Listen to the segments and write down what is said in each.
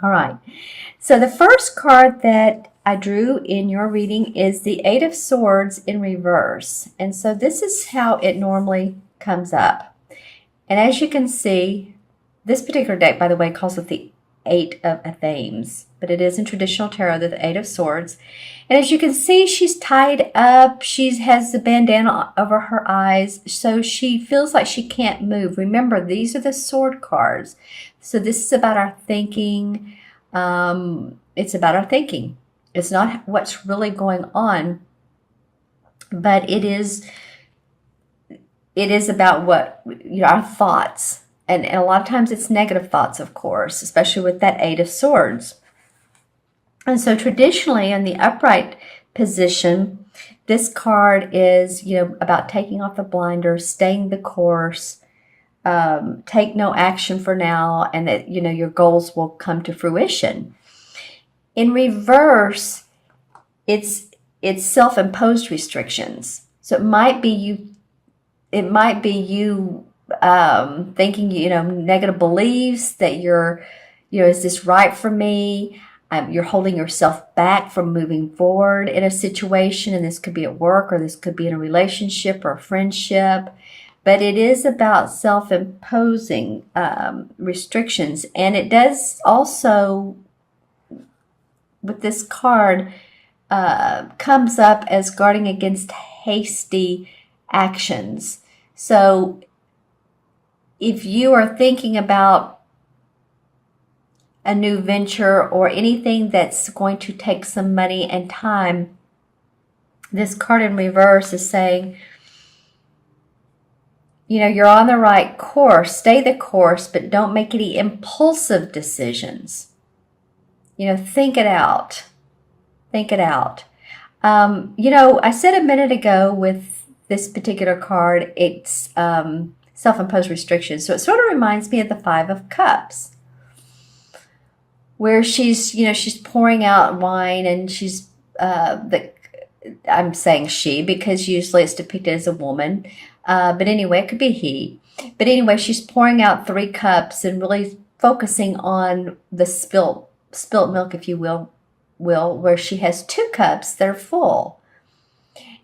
All right. So the first card that I drew in your reading is the Eight of Swords in reverse. And so this is how it normally comes up. And as you can see, this particular deck, by the way, calls it the Eight of Themes, but it is in traditional tarot the Eight of Swords. And as you can see, she's tied up. She has the bandana over her eyes, so she feels like she can't move. Remember, these are the sword cards. So this is about our thinking. It's about our thinking. It's not what's really going on, but it is about what, our thoughts. And a lot of times it's negative thoughts, of course, especially with that Eight of Swords. And so traditionally in the upright position, this card is, about taking off the blinders, staying the course, take no action for now, and that, your goals will come to fruition. In reverse, it's self-imposed restrictions. So it might be you thinking, negative beliefs that is this right for me? You're holding yourself back from moving forward in a situation, and this could be at work, or this could be in a relationship or a friendship. But it is about self-imposing restrictions. And it does also, with this card, comes up as guarding against hasty actions. So if you are thinking about a new venture or anything that's going to take some money and time, this card in reverse is saying, you're on the right course, stay the course, but don't make any impulsive decisions. Think it out. Think it out. I said a minute ago with this particular card, it's self-imposed restrictions. So it sort of reminds me of the Five of Cups, where she's pouring out wine, and she's I'm saying she because usually it's depicted as a woman. But anyway, it could be he. But anyway, she's pouring out 3 cups and really focusing on the spilt milk, if you will, where she has 2 cups that are full.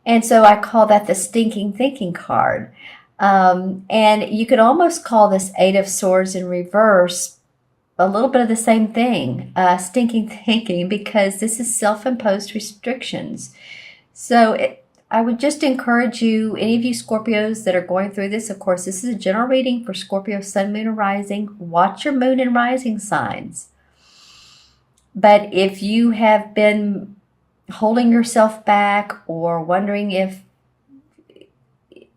And so I call that the stinking thinking card. And you could almost call this Eight of Swords in reverse a little bit of the same thing, stinking thinking, because this is self-imposed restrictions. So I would just encourage you, any of you Scorpios that are going through this, of course, this is a general reading for Scorpio, Sun, Moon, and Rising. Watch your Moon and Rising signs. But if you have been holding yourself back or wondering if,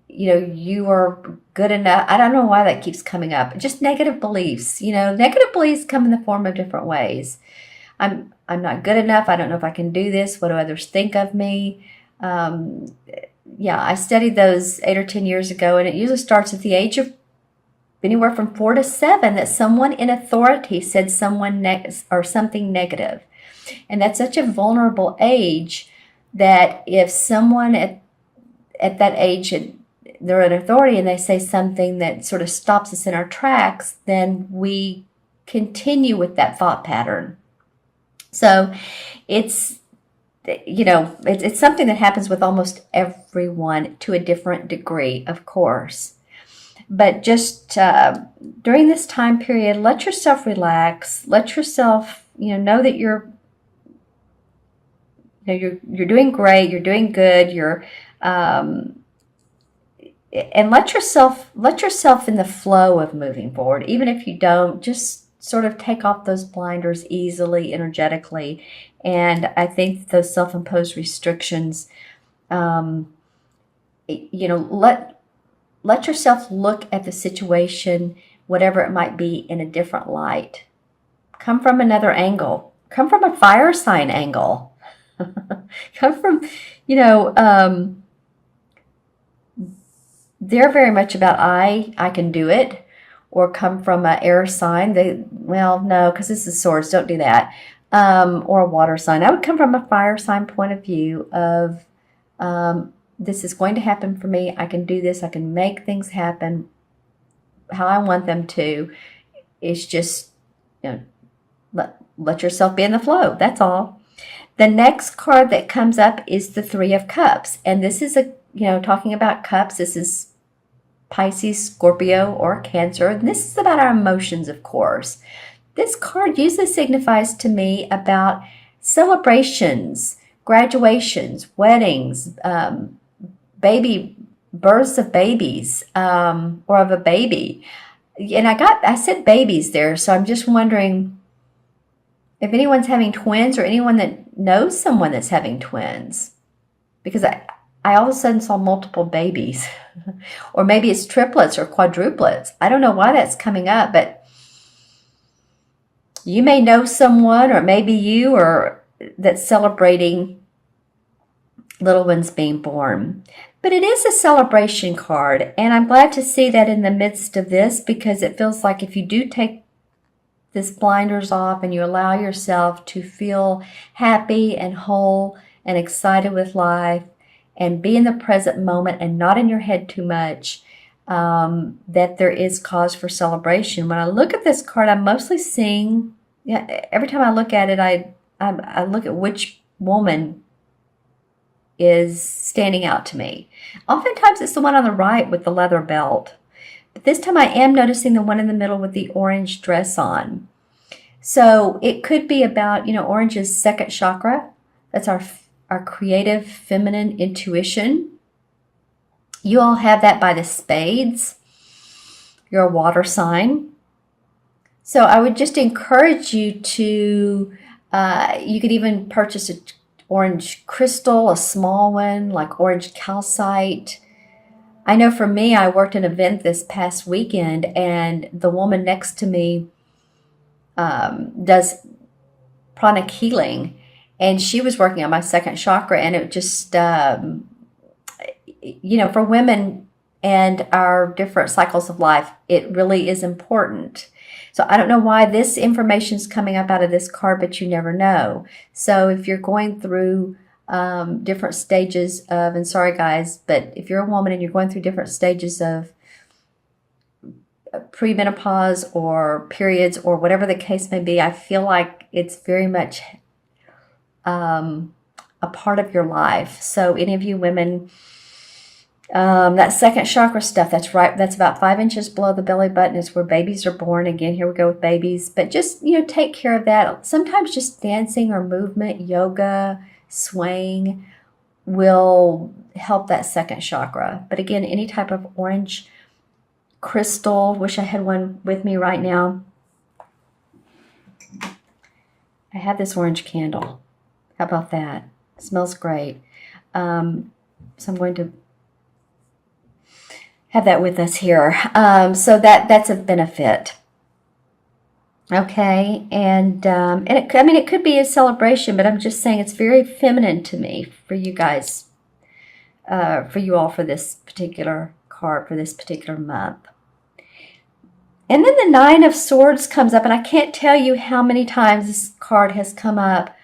you are good enough, I don't know why that keeps coming up. Just negative beliefs. Negative beliefs come in the form of different ways. I'm not good enough. I don't know if I can do this. What do others think of me? I studied those 8 or 10 years ago, and it usually starts at the age of anywhere from 4 to 7 that someone in authority said or something negative. And that's such a vulnerable age that if someone at that age, they're an authority, and they say something that sort of stops us in our tracks, then we continue with that thought pattern. So it's something that happens with almost everyone to a different degree, of course. But just during this time period, let yourself relax. Let yourself, know that you're doing great. You're doing good. And let yourself in the flow of moving forward. Even if you don't, just sort of take off those blinders easily, energetically. And I think those self-imposed restrictions, let yourself look at the situation, whatever it might be, in a different light. Come from another angle. Come from a fire sign angle. Come from, they're very much about I can do it. Or come from an air sign. No, because this is swords, don't do that. Or a water sign. I would come from a fire sign point of view of this is going to happen for me. I can do this. I can make things happen how I want them to. It's just, let yourself be in the flow. That's all. The next card that comes up is the Three of Cups. And this is talking about cups. This is Pisces, Scorpio, or Cancer. And this is about our emotions, of course. This card usually signifies to me about celebrations, graduations, weddings, births of babies, or of a baby. And I said babies there, so I'm just wondering if anyone's having twins or anyone that knows someone that's having twins. Because I all of a sudden saw multiple babies. Or maybe it's triplets or quadruplets. I don't know why that's coming up, but you may know someone, or maybe you, or that's celebrating little ones being born. But it is a celebration card, and I'm glad to see that in the midst of this, because it feels like if you do take this blinders off and you allow yourself to feel happy and whole and excited with life and be in the present moment and not in your head too much, that there is cause for celebration. When I look at this card, I'm mostly seeing, every time I look at it, I look at which woman is standing out to me. Oftentimes it's the one on the right with the leather belt. But this time I am noticing the one in the middle with the orange dress on. So it could be about, orange is second chakra. That's our creative feminine intuition. You all have that by the spades. You're a water sign. So I would just encourage you to, you could even purchase an orange crystal, a small one, like orange calcite. I know for me, I worked an event this past weekend, and the woman next to me does pranic healing, and she was working on my second chakra, and it just, for women and our different cycles of life, it really is important. So I don't know why this information is coming up out of this card, but you never know. So if you're going through different stages of, and sorry guys, but if you're a woman and you're going through different stages of premenopause or periods or whatever the case may be, I feel like it's very much a part of your life. So any of you women, that second chakra stuff, that's right, that's about 5 inches below the belly button, is where babies are born. Again, here we go with babies. But just, take care of that. Sometimes just dancing or movement, yoga, swaying will help that second chakra. But again, any type of orange crystal, wish I had one with me right now. I have this orange candle. How about that? It smells great. So I'm going to have that with us here. So that's a benefit. Okay, and it could be a celebration, but I'm just saying it's very feminine to me for you guys, for you all, for this particular card, for this particular month. And then the Nine of Swords comes up, and I can't tell you how many times this card has come up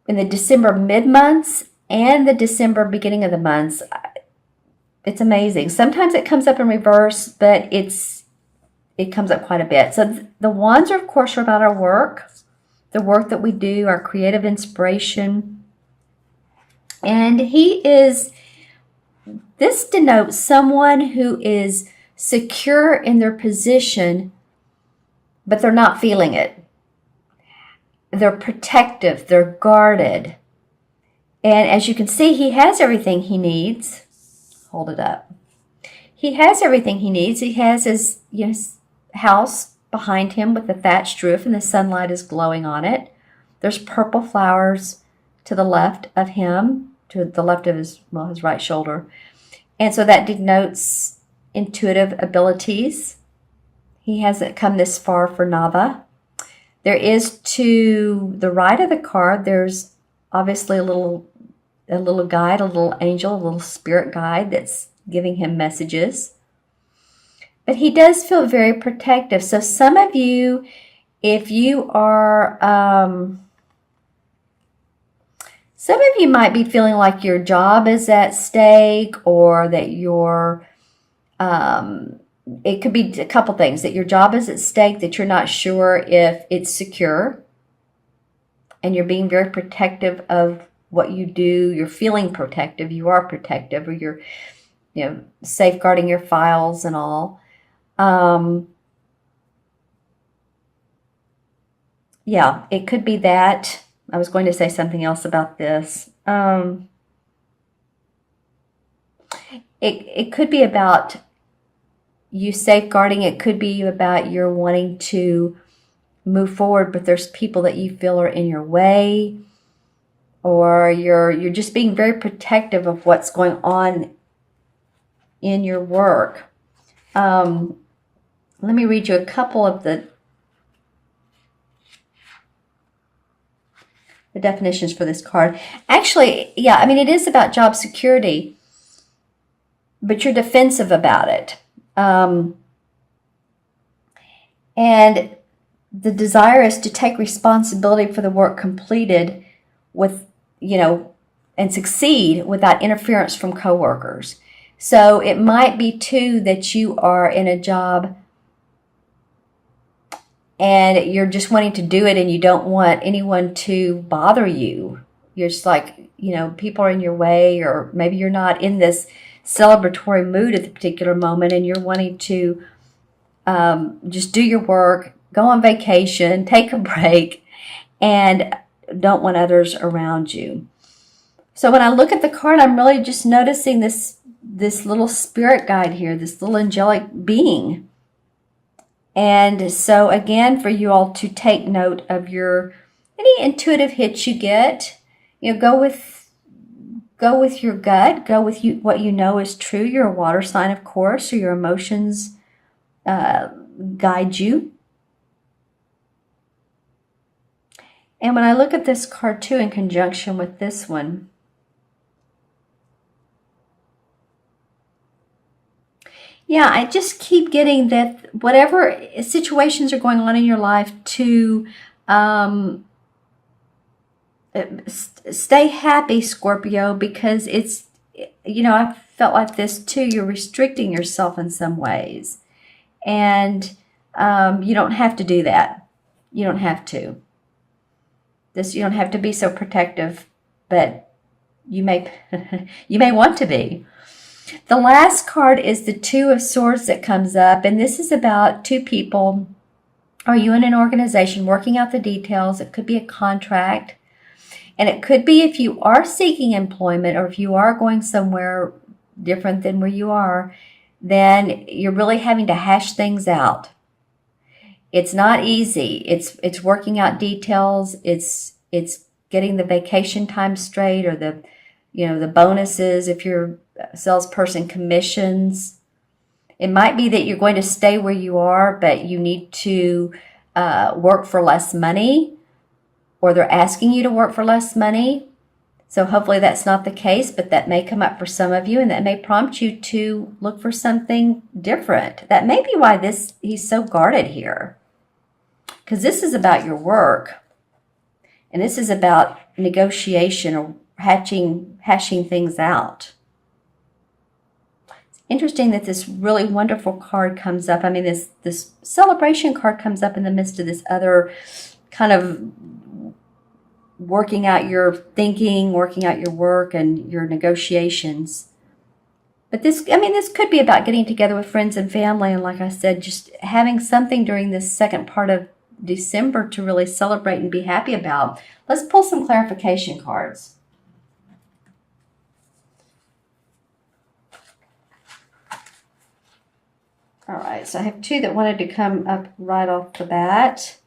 in the December mid-months and the December beginning of the months. It's amazing. Sometimes it comes up in reverse, but it comes up quite a bit. So the wands, of course, are about our work, the work that we do, our creative inspiration. And this denotes someone who is secure in their position, but they're not feeling it. They're protective, they're guarded. And as you can see, he has everything he needs. Hold it up. He has everything he needs. He has his house behind him with the thatched roof, and the sunlight is glowing on it. There's purple flowers to the left of him, to the left of his right shoulder. And so that denotes intuitive abilities. He hasn't come this far for Nava. There is, to the right of the card, there's obviously a little guide, a little angel, a little spirit guide that's giving him messages. But he does feel very protective. So some of you, if you are, some of you might be feeling like your job is at stake, or that it could be a couple things, that your job is at stake, that you're not sure if it's secure, and you're being very protective of what you do. You're feeling protective. You are protective, or you're, safeguarding your files and all. Yeah, it could be that. I was going to say something else about this. It could be about you safeguarding. It could be about you're wanting to move forward, but there's people that you feel are in your way, or you're just being very protective of what's going on in your work. Let me read you a couple of the definitions for this card. Actually, yeah, I mean, it is about job security, but you're defensive about it. And the desire is to take responsibility for the work completed with, and succeed without interference from coworkers. So it might be too that you are in a job and you're just wanting to do it and you don't want anyone to bother you. You're just like, people are in your way, or maybe you're not in this celebratory mood at the particular moment and you're wanting to just do your work, go on vacation, take a break, and don't want others around you. So when I look at the card, I'm really just noticing this little spirit guide here, this little angelic being. And so again, for you all to take note of any intuitive hits you get, go with your gut, go with what you know is true. You're a water sign, of course, so your emotions guide you. And when I look at this card too, in conjunction with this one, yeah, I just keep getting that whatever situations are going on in your life, to stay happy, Scorpio, because it's, I felt like this too. You're restricting yourself in some ways. And you don't have to do that. You don't have to. You don't have to be so protective, but you may you may want to be. The last card is the Two of Swords that comes up, and this is about two people. Are you in an organization working out the details? It could be a contract, and it could be if you are seeking employment or if you are going somewhere different than where you are, then you're really having to hash things out. It's not easy. It's working out details. It's getting the vacation time straight, or the bonuses if you're a salesperson, commissions. It might be that you're going to stay where you are, but you need to work for less money, or they're asking you to work for less money. So hopefully that's not the case, but that may come up for some of you, and that may prompt you to look for something different. That may be why he's so guarded here, because this is about your work, and this is about negotiation or hashing things out. It's interesting that this really wonderful card comes up. I mean, this celebration card comes up in the midst of this other kind of working out your thinking, working out your work and your negotiations. But this could be about getting together with friends and family, and like I said, just having something during this second part of December to really celebrate and be happy about. Let's pull some clarification cards. All right, so I have two that wanted to come up right off the bat.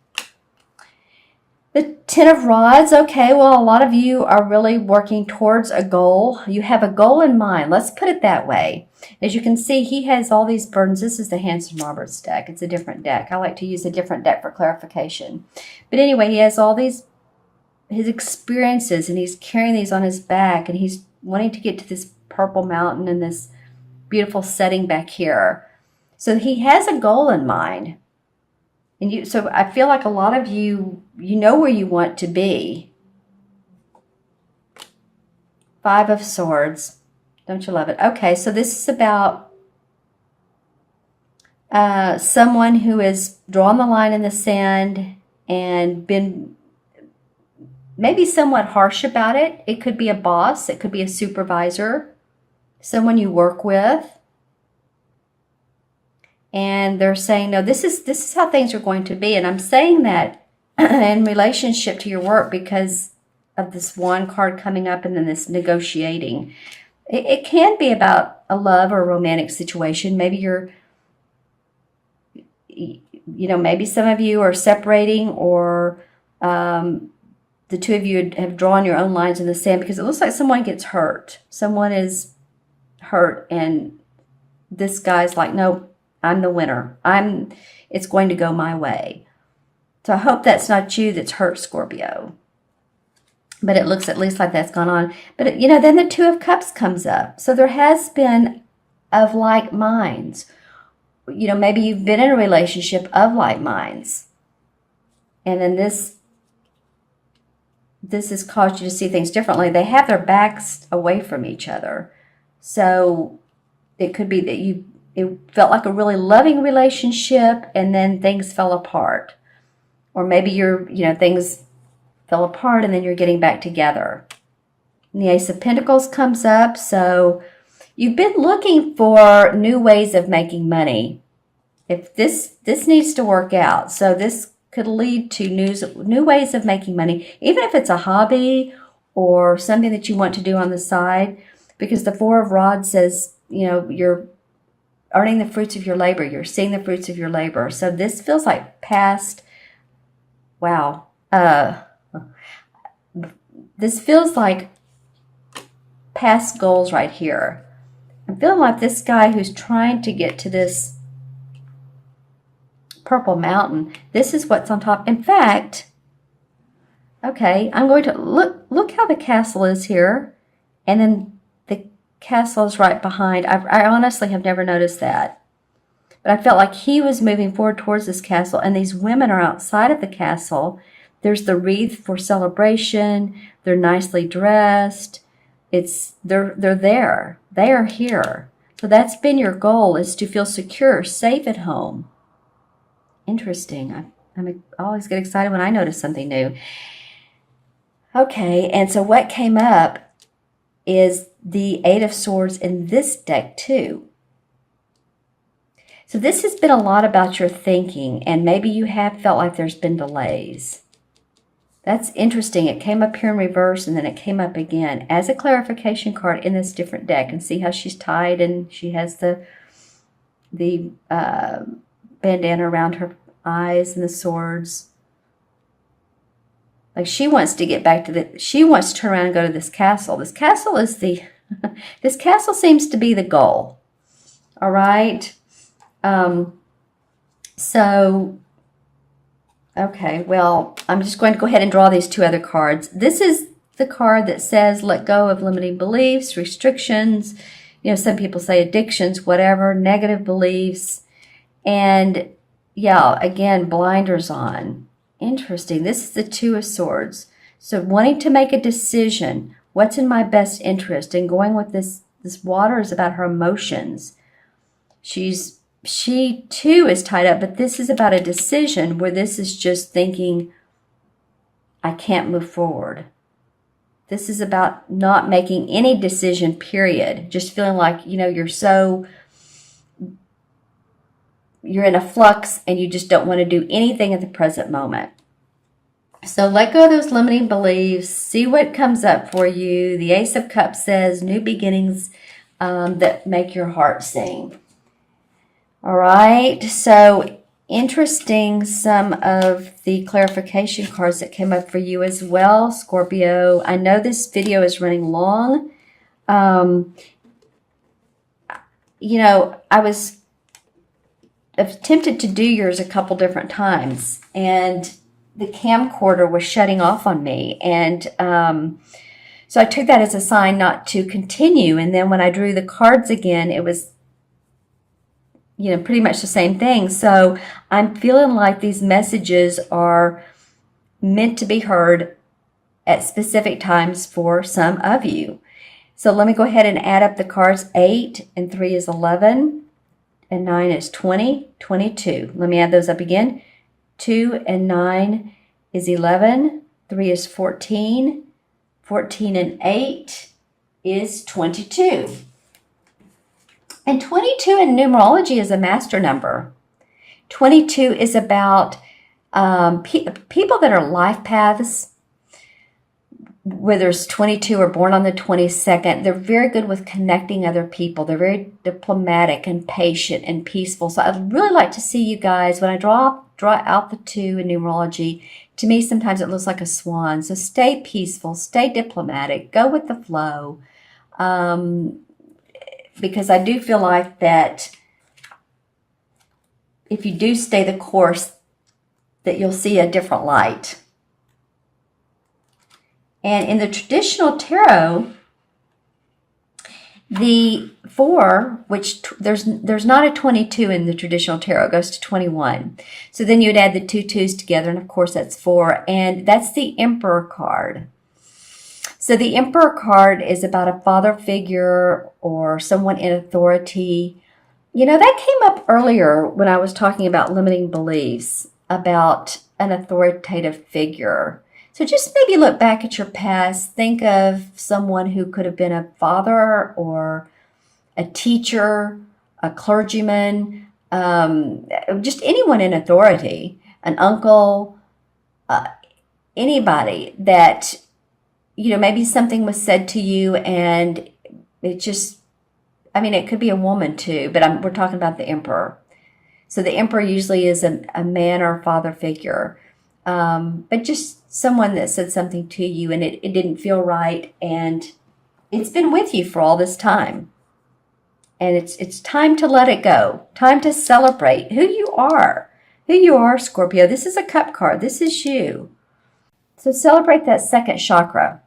The Ten of Rods. Okay, well, a lot of you are really working towards a goal. You have a goal in mind. Let's put it that way. As you can see, he has all these burdens. This is the Hanson Roberts deck. It's a different deck. I like to use a different deck for clarification. But anyway, he has all his experiences, and he's carrying these on his back, and he's wanting to get to this purple mountain and this beautiful setting back here. So he has a goal in mind. And so I feel like a lot of you know where you want to be. Five of Swords. Don't you love it? Okay, so this is about someone who has drawn the line in the sand and been maybe somewhat harsh about it. It could be a boss. It could be a supervisor, someone you work with. And they're saying, no, this is how things are going to be. And I'm saying that in relationship to your work because of this one card coming up and then this negotiating. It can be about a love or a romantic situation. Maybe maybe some of you are separating, or the two of you have drawn your own lines in the sand because it looks like someone gets hurt. Someone is hurt and this guy's like, no, I'm the winner. It's going to go my way. So I hope that's not you that's hurt, Scorpio. But it looks at least like that's gone on. But, then the Two of Cups comes up. So there has been of like minds. Maybe you've been in a relationship of like minds. And then this has caused you to see things differently. They have their backs away from each other. So it could be that it felt like a really loving relationship and then things fell apart. Or maybe things fell apart and then you're getting back together. And the Ace of Pentacles comes up. So you've been looking for new ways of making money. If this needs to work out. So this could lead to new ways of making money, even if it's a hobby or something that you want to do on the side, because the Four of Rods says, you're earning the fruits of your labor. You're seeing the fruits of your labor. So this feels like past, wow. This feels like past goals right here. I'm feeling like this guy who's trying to get to this purple mountain, this is what's on top. In fact, okay, I'm going to look how the castle is here, and then the castle is right behind. I honestly have never noticed that, but I felt like he was moving forward towards this castle, and these women are outside of the castle. There's the wreath for celebration. They're nicely dressed. They're there. They are here. So that's been your goal, is to feel secure, safe at home. Interesting. I always get excited when I notice something new. Okay, and so what came up is the Eight of Swords in this deck too. So this has been a lot about your thinking, and maybe you have felt like there's been delays. That's interesting. It came up here in reverse, and then it came up again as a clarification card in this different deck. And see how she's tied, and she has the bandana around her eyes and the swords. Like she wants to get back to she wants to turn around and go to this castle. This castle is this castle seems to be the goal. All right. So, okay, well, I'm just going to go ahead and draw these two other cards. This is the card that says let go of limiting beliefs, restrictions, some people say addictions, whatever, negative beliefs. And yeah, again, blinders on. Interesting. This is the Two of Swords. So wanting to make a decision, what's in my best interest, and going with this water is about her emotions. She too is tied up, but this is about a decision where this is just thinking, I can't move forward. This is about not making any decision, period. Just feeling like, you're in a flux and you just don't want to do anything at the present moment. So let go of those limiting beliefs. See what comes up for you. The Ace of Cups says new beginnings that make your heart sing. All right. So interesting, some of the clarification cards that came up for you as well, Scorpio. I know this video is running long. I was attempted to do yours a couple different times, and the camcorder was shutting off on me, and so I took that as a sign not to continue. And then when I drew the cards again, it was pretty much the same thing. So I'm feeling like these messages are meant to be heard at specific times for some of you. So let me go ahead and add up the cards. 8 and 3 is 11. And 9 is 20, 22. Let me add those up again. 2 and 9 is 11. 3 is 14. 14 and 8 is 22. And 22 in numerology is a master number. 22 is about people that are life paths, where there's 22 are born on the 22nd. They're very good with connecting other people. They're very diplomatic and patient and peaceful. So I'd really like to see you guys, when I draw out the 2 in numerology, to me sometimes it looks like a swan. So stay peaceful, stay diplomatic, go with the flow. Because I do feel like that if you do stay the course, that you'll see a different light. And in the traditional tarot, the 4, which there's not a 22 in the traditional tarot, it goes to 21. So then you'd add the 2 2s together, and of course that's 4, and that's the Emperor card. So the Emperor card is about a father figure or someone in authority. You know, that came up earlier when I was talking about limiting beliefs, about an authoritative figure. So just maybe look back at your past. Think of someone who could have been a father or a teacher, a clergyman, just anyone in authority, an uncle, anybody that, you know, maybe something was said to you and it just, I mean, it could be a woman too, but we're talking about the Emperor. So the Emperor usually is a man or a father figure, but just someone that said something to you and it didn't feel right, and it's been with you for all this time. And it's time to let it go. Time to celebrate who you are. Who you are, Scorpio. This is a cup card. This is you. So celebrate that second chakra.